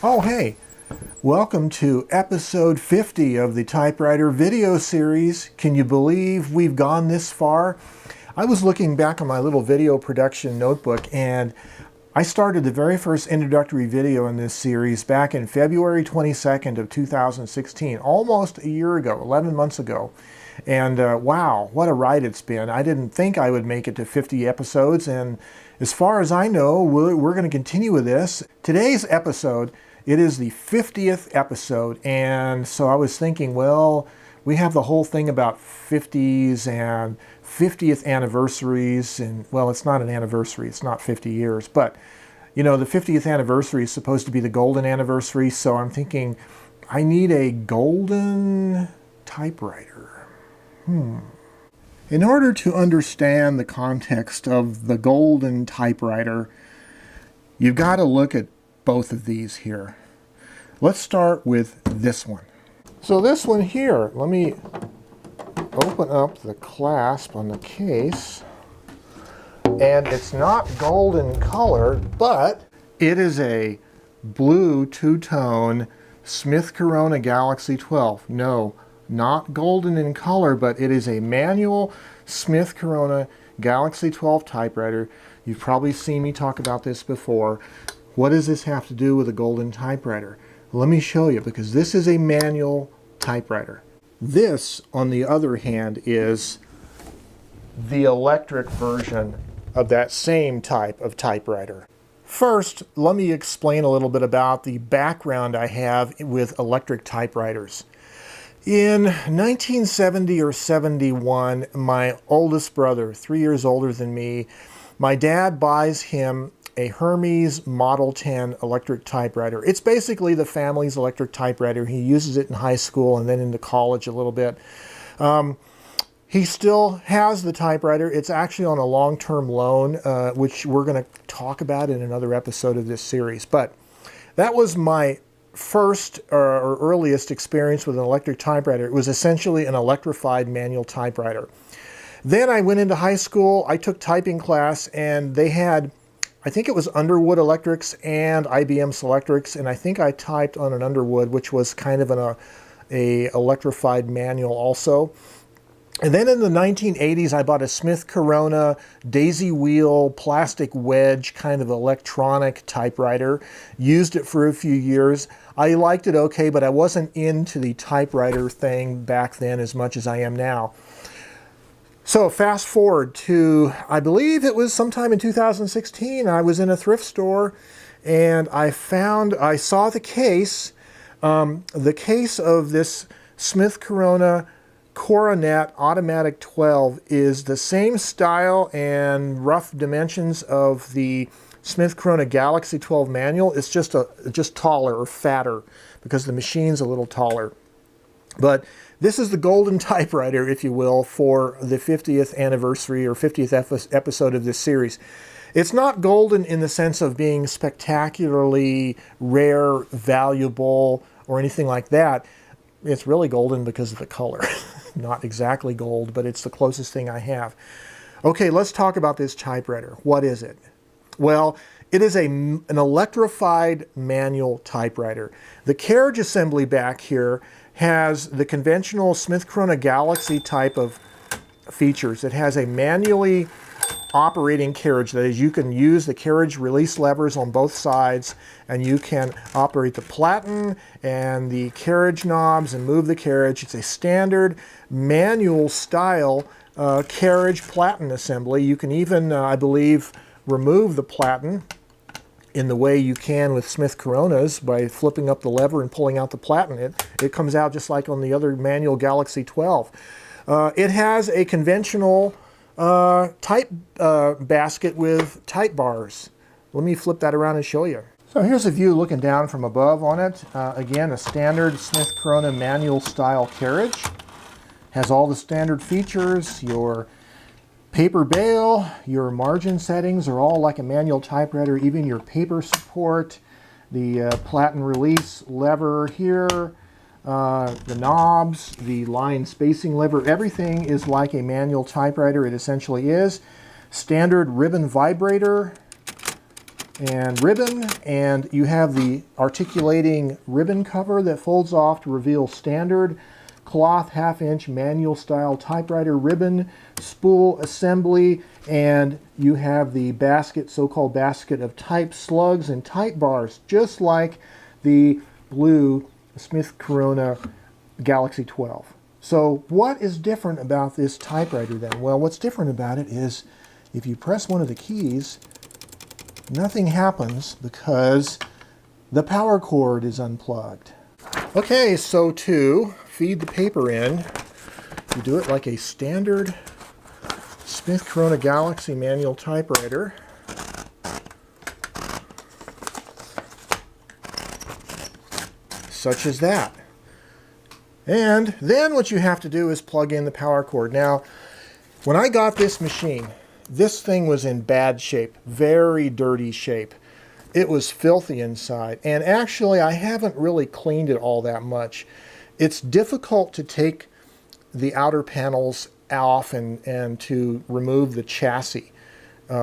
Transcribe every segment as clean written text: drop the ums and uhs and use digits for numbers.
Oh, hey, welcome to episode 50 of the Typewriter video series. Can you believe we've gone this far? I was looking back on my little video production notebook, and I started the very first introductory video in this series back in February 22nd of 2016, almost a year ago, 11 months ago. And wow, what a ride it's been. I didn't think I would make it to 50 episodes, and as far as I know, we're going to continue with this. Today's episode, it is the 50th episode, and so I was thinking, well, we have the whole thing about 50s and 50th anniversaries, and well, it's not an anniversary, it's not 50 years, but you know, the 50th anniversary is supposed to be the golden anniversary, so I'm thinking I need a golden typewriter. In order to understand the context of the golden typewriter, you've got to look at both of these here. Let's start with this one. So this one here, let me open up the clasp on the case, and it's not gold in color, but it is a blue two-tone Smith-Corona Galaxy 12. No, not golden in color, but it is a manual Smith-Corona Galaxy 12 typewriter. You've probably seen me talk about this before. What does this have to do with a golden typewriter? Let me show you, because this is a manual typewriter. This, on the other hand, is the electric version of that same type of typewriter. First, let me explain a little bit about the background I have with electric typewriters. In 1970 or 71, my oldest brother, 3 years older than me, my dad buys him a Hermes Model 10 electric typewriter. It's basically the family's electric typewriter. He uses it in high school and then into college a little bit. He still has the typewriter. It's actually on a long-term loan, which we're going to talk about in another episode of this series. But that was my first or earliest experience with an electric typewriter. It was essentially an electrified manual typewriter. Then I went into high school. I took typing class, and they had, I think it was Underwood Electrics and IBM Selectrics, and I think I typed on an Underwood, which was kind of a electrified manual also. And then in the 1980s, I bought a Smith-Corona daisy wheel plastic wedge kind of electronic typewriter. Used it for a few years. I liked it okay, but I wasn't into the typewriter thing back then as much as I am now. So fast forward to, I believe it was sometime in 2016, I was in a thrift store and I saw the case of this Smith-Corona Coronet Automatic 12 is the same style and rough dimensions of the Smith-Corona Galaxy 12 manual. It's just taller or fatter because the machine's a little taller. But this is the golden typewriter, if you will, for the 50th anniversary or 50th episode of this series. It's not golden in the sense of being spectacularly rare, valuable, or anything like that. It's really golden because of the color. Not exactly gold, but it's the closest thing I have. Okay, let's talk about this typewriter. What is it? Well, it is an electrified manual typewriter. The carriage assembly back here has the conventional Smith-Corona Galaxy type of features. It has a manually operating carriage. That is, you can use the carriage release levers on both sides, and you can operate the platen and the carriage knobs and move the carriage. It's a standard manual style carriage platen assembly. You can even, I believe, remove the platen in the way you can with Smith-Coronas by flipping up the lever and pulling out the platen. It comes out just like on the other manual Galaxy 12. It has a conventional type basket with type bars. Let me flip that around and show you. So here's a view looking down from above on it. Again, a standard Smith-Corona manual style carriage. Has all the standard features. Your paper bail, your margin settings are all like a manual typewriter, even your paper support, the platen release lever here, the knobs, the line spacing lever, everything is like a manual typewriter. It essentially is. Standard ribbon vibrator, and ribbon, and you have the articulating ribbon cover that folds off to reveal standard cloth 1/2" manual style typewriter ribbon spool assembly, and you have the basket, so-called basket of type slugs and type bars, just like the blue Smith-Corona Galaxy 12. So what is different about this typewriter then? Well, what's different about it is if you press one of the keys, nothing happens because the power cord is unplugged. Okay, so to feed the paper in, you do it like a standard Smith-Corona Galaxy manual typewriter. Such as that. And then what you have to do is plug in the power cord. Now, when I got this machine, this thing was in bad shape, very dirty shape. It was filthy inside, and actually I haven't really cleaned it all that much. It's difficult to take the outer panels off and to remove the chassis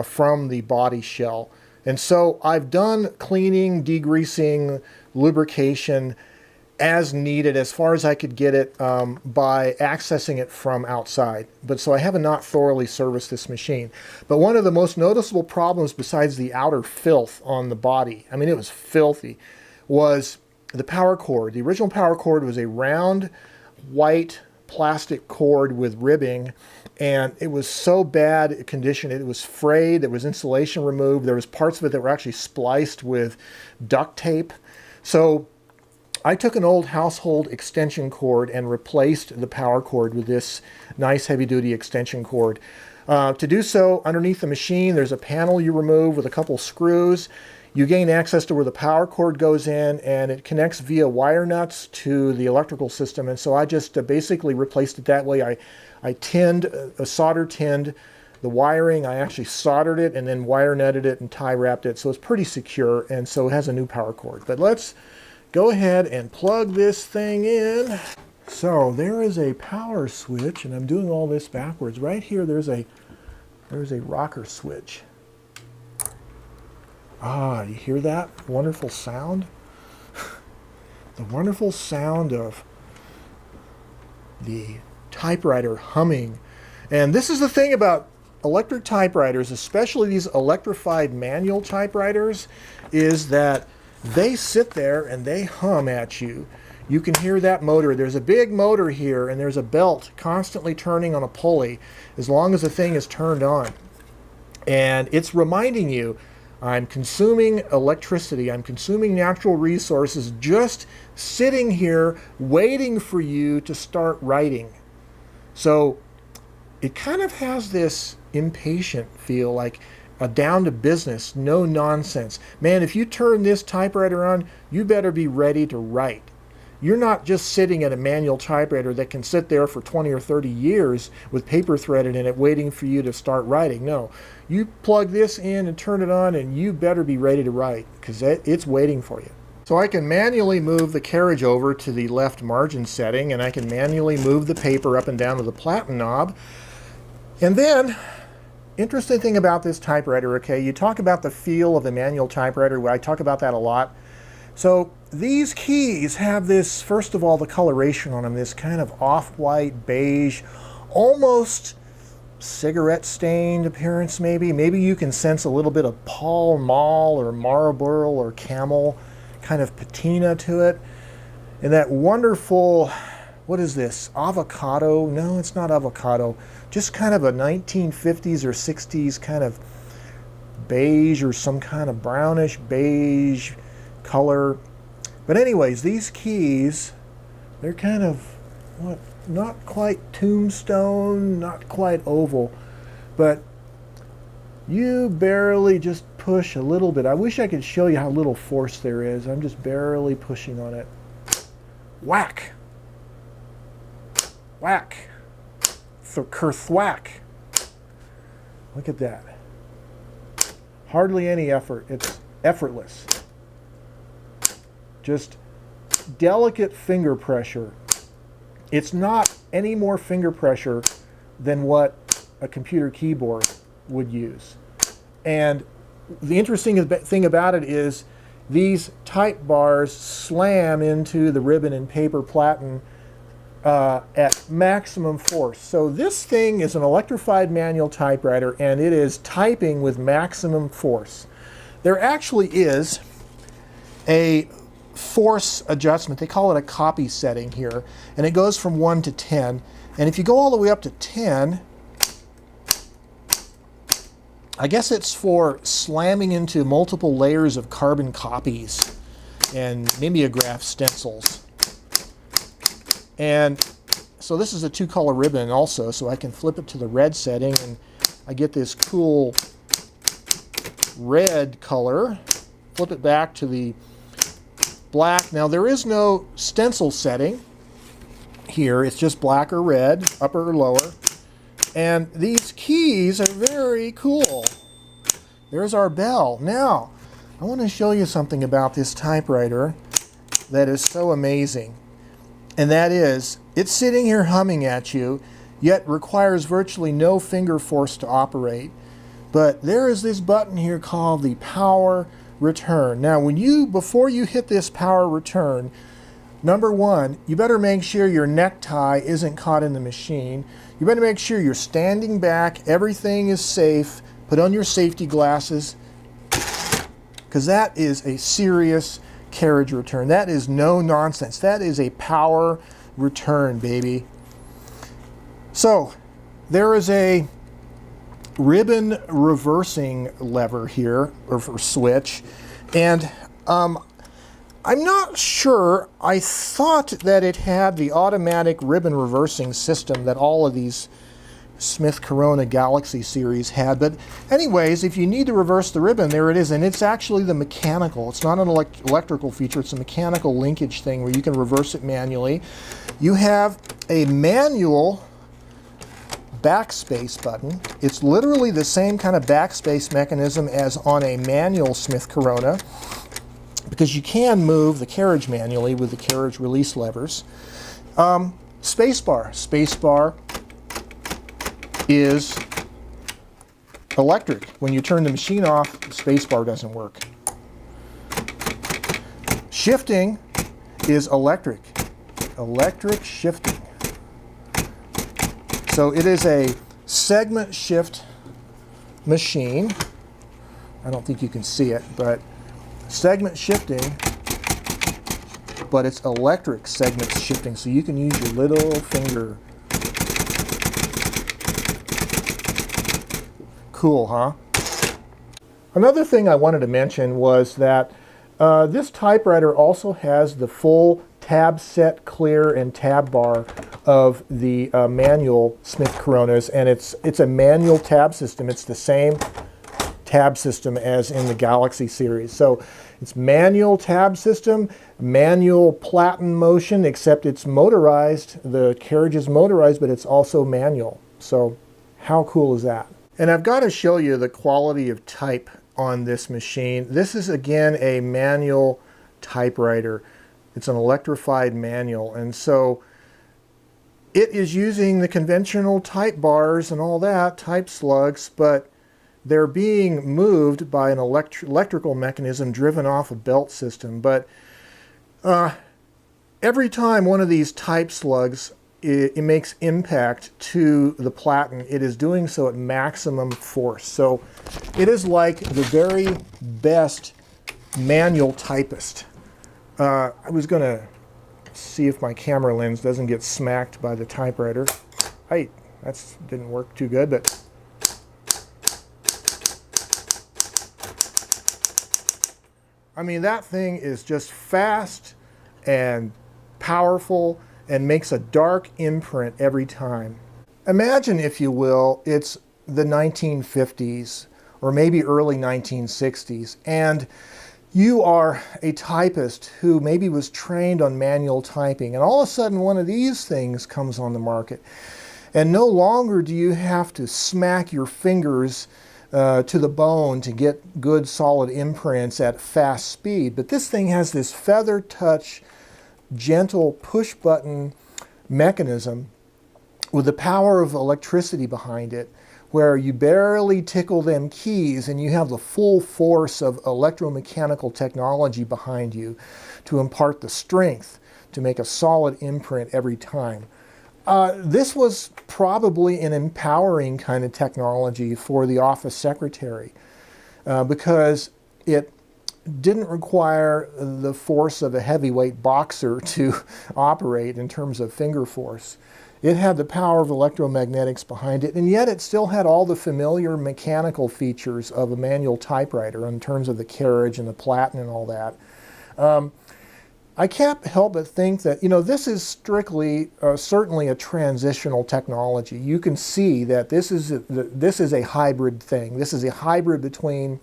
from the body shell. And so I've done cleaning, degreasing, lubrication as needed, as far as I could get it by accessing it from outside. But so I have not thoroughly serviced this machine. But one of the most noticeable problems, besides the outer filth on the body, I mean it was filthy, was the power cord. The original power cord was a round white plastic cord with ribbing, and it was so bad condition. It was frayed, there was insulation removed, there was parts of it that were actually spliced with duct tape. So I took an old household extension cord and replaced the power cord with this nice heavy-duty extension cord. To do so, underneath the machine, there's a panel you remove with a couple screws. You gain access to where the power cord goes in, and it connects via wire nuts to the electrical system. And so I just basically replaced it that way. I solder tinned the wiring. I actually soldered it and then wire nutted it and tie wrapped it. So it's pretty secure, and so it has a new power cord. But let's go ahead and plug this thing in. So there is a power switch, and I'm doing all this backwards. Right here there's a rocker switch. Ah, you hear that wonderful sound? The wonderful sound of the typewriter humming. And this is the thing about electric typewriters, especially these electrified manual typewriters, is that they sit there and they hum at you. You can hear that motor. There's a big motor here, and there's a belt constantly turning on a pulley as long as the thing is turned on. And it's reminding you, I'm consuming electricity, I'm consuming natural resources, just sitting here waiting for you to start writing. So it kind of has this impatient feel, like a down to business, no nonsense. Man, if you turn this typewriter on, you better be ready to write. You're not just sitting at a manual typewriter that can sit there for 20 or 30 years with paper threaded in it waiting for you to start writing. No, you plug this in and turn it on, and you better be ready to write, because it's waiting for you. So I can manually move the carriage over to the left margin setting, and I can manually move the paper up and down with the platen knob. And then, interesting thing about this typewriter, okay, you talk about the feel of the manual typewriter. I talk about that a lot. So these keys have this, first of all, the coloration on them, this kind of off-white, beige, almost cigarette-stained appearance maybe. Maybe you can sense a little bit of Pall Mall or Marlboro or Camel kind of patina to it. And that wonderful, what is this, avocado? No, it's not avocado. Just kind of a 1950s or 60s kind of beige or some kind of brownish beige color. But anyways, these keys, they're kind of, what, not quite tombstone, not quite oval, but you barely just push a little bit. I wish I could show you how little force there is. I'm just barely pushing on it. Whack! Whack! Kerthwack! Look at that. Hardly any effort. It's effortless. Just delicate finger pressure. It's not any more finger pressure than what a computer keyboard would use. And the interesting thing about it is these type bars slam into the ribbon and paper platen at maximum force. So this thing is an electrified manual typewriter, and it is typing with maximum force. There actually is a force adjustment. They call it a copy setting here, and it goes from 1 to 10. And if you go all the way up to 10, I guess it's for slamming into multiple layers of carbon copies and mimeograph stencils. And so this is a 2-color ribbon also, so I can flip it to the red setting and I get this cool red color. Flip it back to the black. Now there is no stencil setting here, it's just black or red, upper or lower. And these keys are very cool. There's our bell. Now, I want to show you something about this typewriter that is so amazing. And that is, it's sitting here humming at you, yet requires virtually no finger force to operate. But there is this button here called the power return. Now, before you hit this power return, number one, you better make sure your necktie isn't caught in the machine. You better make sure you're standing back, everything is safe. Put on your safety glasses, because that is a serious carriage return. That is no nonsense. That is a power return, baby. So, there is a ribbon reversing lever here, or switch, and I'm not sure. I thought that it had the automatic ribbon reversing system that all of these Smith-Corona Galaxy series had, but anyways, if you need to reverse the ribbon, there it is, and it's actually the mechanical. It's not an electrical feature, it's a mechanical linkage thing where you can reverse it manually. You have a manual backspace button. It's literally the same kind of backspace mechanism as on a manual Smith-Corona, because you can move the carriage manually with the carriage release levers. Spacebar. Spacebar is electric. When you turn the machine off, the spacebar doesn't work. Shifting is electric. Electric shifting. So it is a segment shift machine. I don't think you can see it, but segment shifting, but it's electric segment shifting, so you can use your little finger. Cool, huh? Another thing I wanted to mention was that this typewriter also has the full tab set clear and tab bar of the manual Smith-Coronas, and it's a manual tab system. It's the same tab system as in the Galaxy series. So it's manual tab system, manual platen motion, except it's motorized. The carriage is motorized, but it's also manual. So how cool is that? And I've got to show you the quality of type on this machine. This is again a manual typewriter. It's an electrified manual, and so it is using the conventional type bars and all that, type slugs, but they're being moved by an electrical mechanism driven off a belt system. But every time one of these type slugs it makes impact to the platen, it is doing so at maximum force. So it is like the very best manual typist. I was going to see if my camera lens doesn't get smacked by the typewriter. That didn't work too good, but I mean, that thing is just fast and powerful and makes a dark imprint every time. Imagine, if you will, it's the 1950s or maybe early 1960s, and you are a typist who maybe was trained on manual typing, and all of a sudden one of these things comes on the market, and no longer do you have to smack your fingers to the bone to get good solid imprints at fast speed, but this thing has this feather touch gentle push button mechanism with the power of electricity behind it, where you barely tickle them keys and you have the full force of electromechanical technology behind you to impart the strength to make a solid imprint every time. This was probably an empowering kind of technology for the office secretary because it didn't require the force of a heavyweight boxer to operate in terms of finger force. It had the power of electromagnetics behind it, and yet it still had all the familiar mechanical features of a manual typewriter in terms of the carriage and the platen and all that. I can't help but think that, this is strictly, certainly a transitional technology. You can see that this is a hybrid thing. This is a hybrid between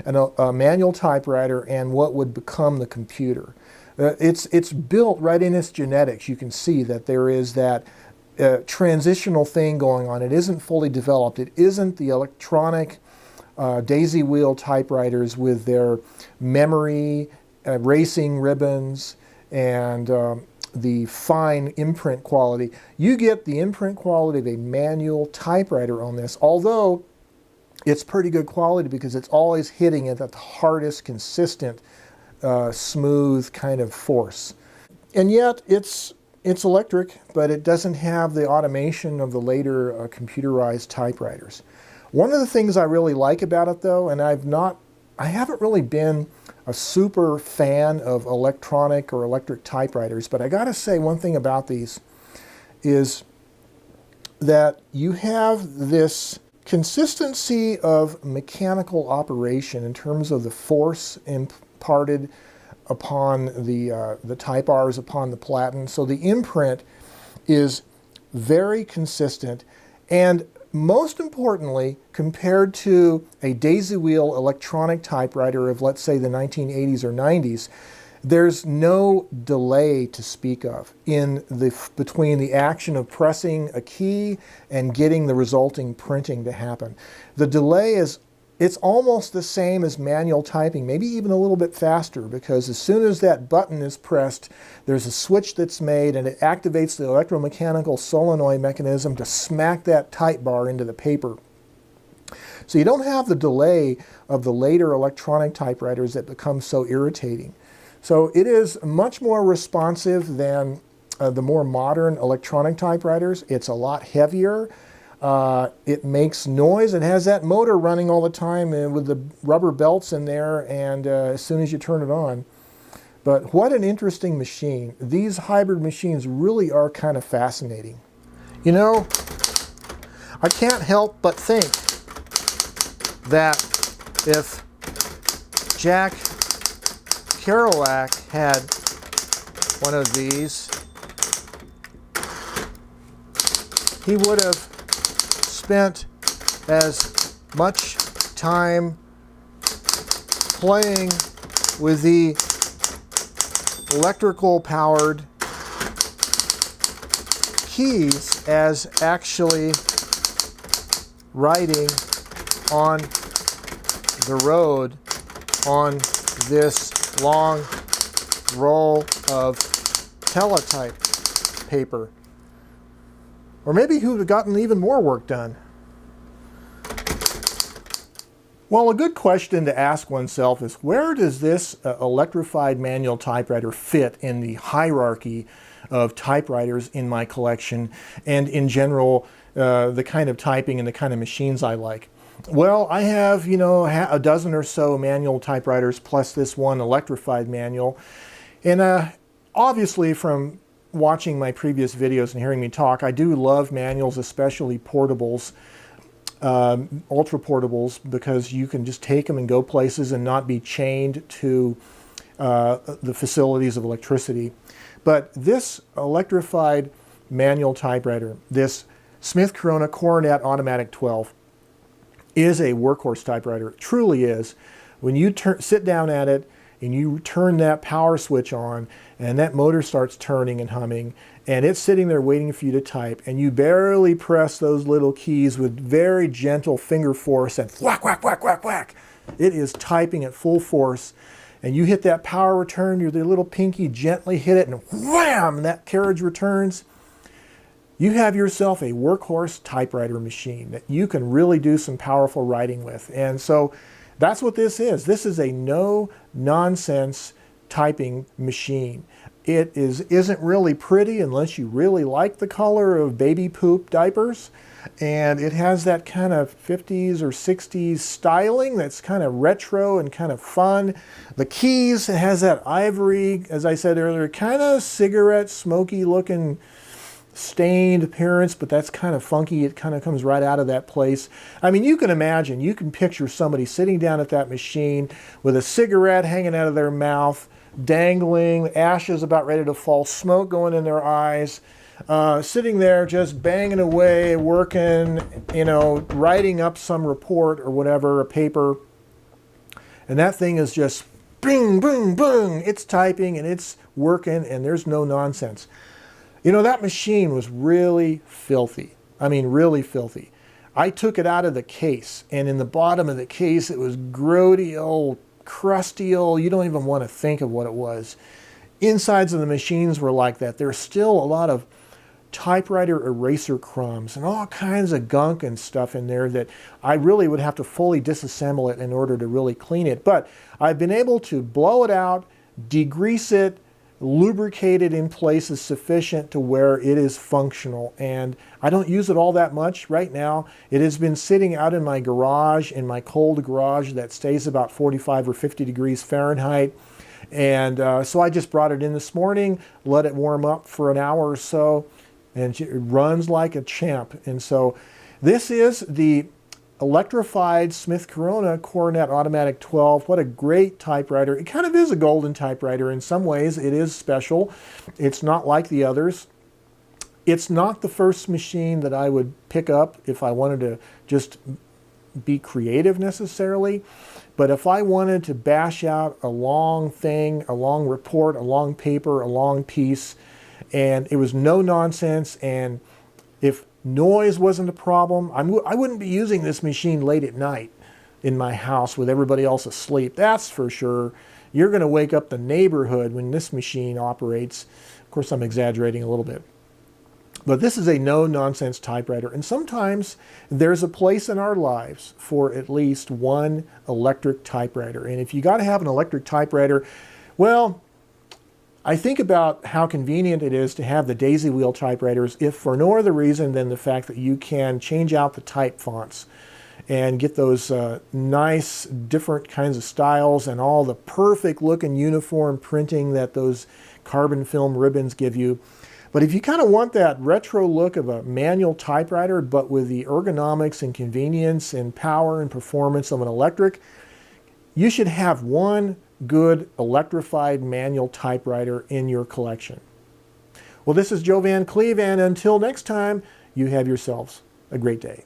a manual typewriter and what would become the computer. It's built right in its genetics. You can see that there is that transitional thing going on. It isn't fully developed. It isn't the electronic daisy wheel typewriters with their memory, racing ribbons, and the fine imprint quality. You get the imprint quality of a manual typewriter on this, although it's pretty good quality because it's always hitting it at the hardest, consistent, smooth kind of force. And yet it's electric, but it doesn't have the automation of the later computerized typewriters. One of the things I really like about it, though, and I haven't really been a super fan of electronic or electric typewriters, but I gotta say one thing about these is that you have this consistency of mechanical operation in terms of the force imparted upon the type R's upon the platen. So the imprint is very consistent, and most importantly, compared to a daisy wheel electronic typewriter of, let's say, the 1980s or 90s, there's no delay to speak of between the action of pressing a key and getting the resulting printing to happen. The delay it's almost the same as manual typing, maybe even a little bit faster, because as soon as that button is pressed, there's a switch that's made and it activates the electromechanical solenoid mechanism to smack that type bar into the paper. So you don't have the delay of the later electronic typewriters that become so irritating. So it is much more responsive than the more modern electronic typewriters. It's a lot heavier. It makes noise. It has that motor running all the time with the rubber belts in there, and as soon as you turn it on. But what an interesting machine. These hybrid machines really are kind of fascinating. I can't help but think that if Jack Kerouac had one of these, he would have spent as much time playing with the electrical powered keys as actually riding on the road on this long roll of teletype paper. Or maybe he would have gotten even more work done. Well, a good question to ask oneself is, where does this electrified manual typewriter fit in the hierarchy of typewriters in my collection and in general the kind of typing and the kind of machines I like? Well, I have, a dozen or so manual typewriters plus this one electrified manual. And obviously from watching my previous videos and hearing me talk, I do love manuals, especially portables, ultra portables, because you can just take them and go places and not be chained to the facilities of electricity. But this electrified manual typewriter, this Smith-Corona Coronet Automatic 12, is a workhorse typewriter. It truly is. When you sit down at it and you turn that power switch on and that motor starts turning and humming and it's sitting there waiting for you to type, and you barely press those little keys with very gentle finger force and whack, whack, whack, whack, whack. It is typing at full force, and you hit that power return, your little pinky gently hit it, and wham, that carriage returns. You have yourself a workhorse typewriter machine that you can really do some powerful writing with. And so that's what this is. This is a no-nonsense typing machine. It isn't really pretty unless you really like the color of baby poop diapers. And it has that kind of 50s or 60s styling that's kind of retro and kind of fun. The keys, it has that ivory, as I said earlier, kind of cigarette smoky looking stained appearance, but that's kind of funky. It kind of comes right out of that place. I mean, you can imagine, you can picture somebody sitting down at that machine with a cigarette hanging out of their mouth, dangling, ashes about ready to fall, smoke going in their eyes, sitting there just banging away, working, you know, writing up some report or whatever, a paper. And that thing is just bing, bing, bing. It's typing and it's working and there's no nonsense. You know, that machine was really filthy. I mean, really filthy. I took it out of the case, and in the bottom of the case, it was grody old, crusty old, you don't even want to think of what it was. Insides of the machines were like that. There's still a lot of typewriter eraser crumbs and all kinds of gunk and stuff in there that I really would have to fully disassemble it in order to really clean it. But I've been able to blow it out, degrease it, lubricate it in places sufficient to where it is functional, and I don't use it all that much right now. It has been sitting out in my garage, in my cold garage that stays about 45 or 50 degrees Fahrenheit, and so I just brought it in this morning, let it warm up for an hour or so, and it runs like a champ. And so this is the Electrified Smith-Corona Coronet Automatic 12. What a great typewriter. It kind of is a golden typewriter in some ways. It is special. It's not like the others. It's not the first machine that I would pick up if I wanted to just be creative necessarily. But if I wanted to bash out a long thing, a long report, a long paper, a long piece, and it was no nonsense, and if noise wasn't a problem, I wouldn't be using this machine late at night in my house with everybody else asleep. That's for sure. You're going to wake up the neighborhood when this machine operates. Of course, I'm exaggerating a little bit. But this is a no-nonsense typewriter. And sometimes there's a place in our lives for at least one electric typewriter. And if you got to have an electric typewriter, well, I think about how convenient it is to have the daisy wheel typewriters, if for no other reason than the fact that you can change out the type fonts and get those nice different kinds of styles and all the perfect looking uniform printing that those carbon film ribbons give you. But if you kind of want that retro look of a manual typewriter, but with the ergonomics and convenience and power and performance of an electric, you should have one good electrified manual typewriter in your collection. Well, this is Joe Van Cleve, and until next time, you have yourselves a great day.